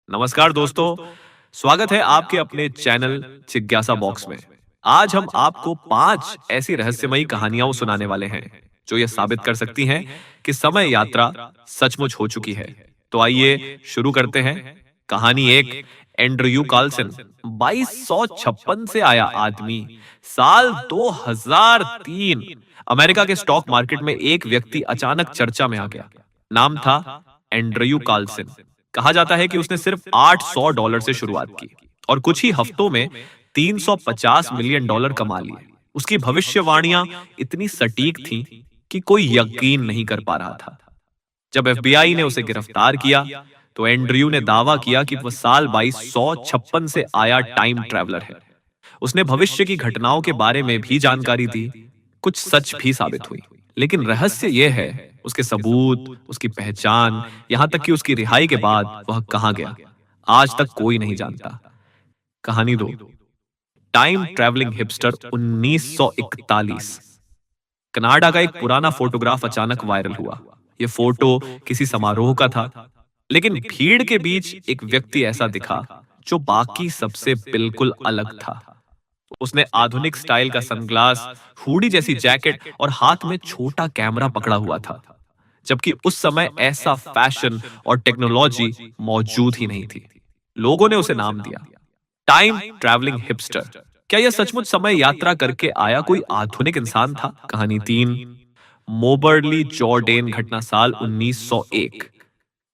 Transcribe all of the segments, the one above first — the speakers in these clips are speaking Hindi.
नमस्कार दोस्तों, स्वागत है आपके अपने चैनल जिज्ञासा बॉक्स में। आज हम आपको 5 ऐसी रहस्यमयी कहानियां सुनाने वाले हैं जो ये साबित कर सकती हैं कि समय यात्रा सचमुच हो चुकी है। तो आइए शुरू करते हैं। कहानी 1, एंड्रयू कार्लसन। 2256 से आया आदमी। साल 2003 अमेरिका के स्टॉक मार्केट में एक व्यक्ति अचानक चर्चा में आ गया। नाम था एंड्रयू कार्लसन। कहा जाता है कि उसने सिर्फ $800 से शुरुआत की और कुछ ही हफ्तों में $350 मिलियन कमा लिए। उसकी भविष्यवाणियां इतनी सटीक थीं कि कोई यकीन नहीं कर पा रहा था। जब एफबीआई ने उसे गिरफ्तार किया तो एंड्रयू ने दावा किया कि वह साल 2256 से आया टाइम ट्रैवलर है। उसने भविष्य की घटनाओं के बारे में भी जानकारी दी। कुछ सच भी साबित हुई, लेकिन रहस्य यह है उसके सबूत, उसकी पहचान, यहां तक कि उसकी रिहाई के बाद वह कहां गया, आज तक कोई नहीं जानता। कहानी 2, टाइम ट्रैवलिंग हिपस्टर। 1941 कनाडा का एक पुराना फोटोग्राफ अचानक वायरल हुआ। यह फोटो किसी समारोह का था, लेकिन भीड़ के बीच एक व्यक्ति ऐसा दिखा जो बाकी सबसे बिल्कुल अलग था। उसने आधुनिक स्टाइल का सनग्लास, हुडी जैसी जैकेट और हाथ में छोटा कैमरा पकड़ा हुआ था, जबकि उस समय ऐसा फैशन और टेक्नोलॉजी मौजूद ही नहीं थी। लोगों ने उसे नाम दिया टाइम ट्रैवलिंग हिपस्टर। क्या यह सचमुच समय यात्रा करके आया कोई आधुनिक इंसान था? कहानी 3, मोबर्ली जॉर्डेन घटना। साल 1901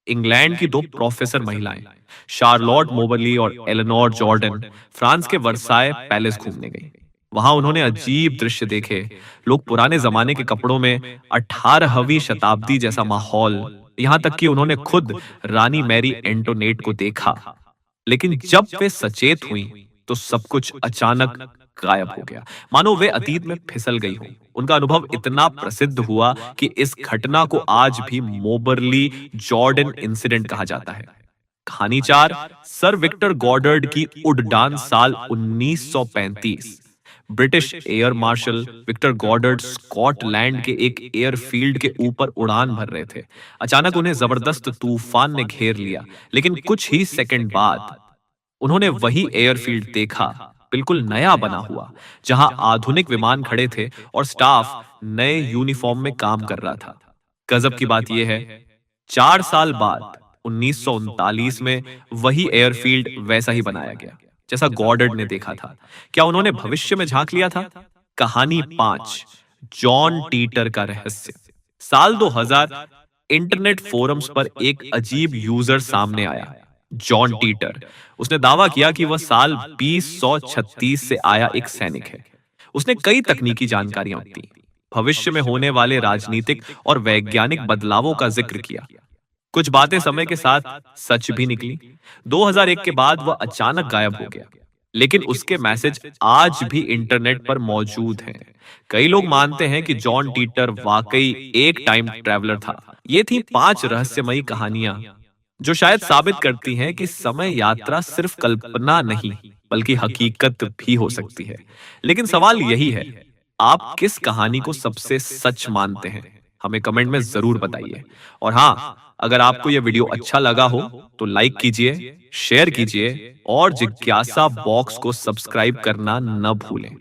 इंग्लैंड की 2 प्रोफेसर महिलाएं, शार्लोट मोबरली और एलेनोर जॉर्डन, फ्रांस के वर्साय पैलेस घूमने गई। वहां उन्होंने अजीब दृश्य देखे। लोग पुराने जमाने के कपड़ों में, 18वीं शताब्दी जैसा माहौल, यहां तक कि उन्होंने खुद रानी मैरी एंटोनेट को देखा। लेकिन जब वे सचेत हुई तो सब कुछ अचानक गायब हो गया, मानो वे अतीत में फिसल गई हो। उनका अनुभव इतना प्रसिद्ध हुआ कि इस घटना को आज भी मोबरली जॉर्डन इंसिडेंट कहा जाता है। कहानी 4, सर विक्टर गॉडर्ड की उड़ान। साल 1935 British air marshal Victor Goddard Scotland के एक एयरफील्ड के ऊपर उड़ान भर रहे थे। अचानक उन्हें जबरदस्त तूफान ने घेर लिया, लेकिन कुछ ही सेकंड बाद उन्होंने वही एयरफील्ड देखा, बिल्कुल नया बना हुआ, जहां आधुनिक विमान खड़े थे और स्टाफ नए यूनिफॉर्म में काम कर रहा था। गजब की बात यह है, 4 साल बाद 1939 में वही एयरफील्ड वैसा ही बनाया गया जैसा गॉडर्ड ने देखा था। क्या उन्होंने भविष्य में झांक लिया था? कहानी 5, जॉन टीटर का रहस्य। साल 2000 इंटरनेट फोरम्स पर एक अजीब यूजर सामने आया, जॉन टीटर। उसने दावा किया कि वह साल 2036 से आया एक सैनिक है। उसने कई तकनीकी जानकारियां दी, भविष्य में होने वाले राजनीतिक और वैज्ञानिक बदलावों का जिक्र किया। कुछ बातें समय के साथ सच भी निकली। 2001 के बाद वह अचानक गायब हो गया, लेकिन उसके मैसेज आज भी इंटरनेट पर मौजूद हैं। कई लोग मानते हैं कि जॉन टीटर वाकई एक टाइम ट्रैवलर था। ये थी 5 रहस्यमयी कहानियां जो शायद साबित करती हैं कि समय यात्रा सिर्फ कल्पना नहीं बल्कि हकीकत भी हो सकती है। लेकिन सवाल यही है, आप किस कहानी को सबसे सच मानते हैं? हमें कमेंट में जरूर बताइए। और हाँ, अगर आपको यह वीडियो अच्छा लगा हो तो लाइक कीजिए, शेयर कीजिए और जिज्ञासा बॉक्स को सब्सक्राइब करना न भूलें।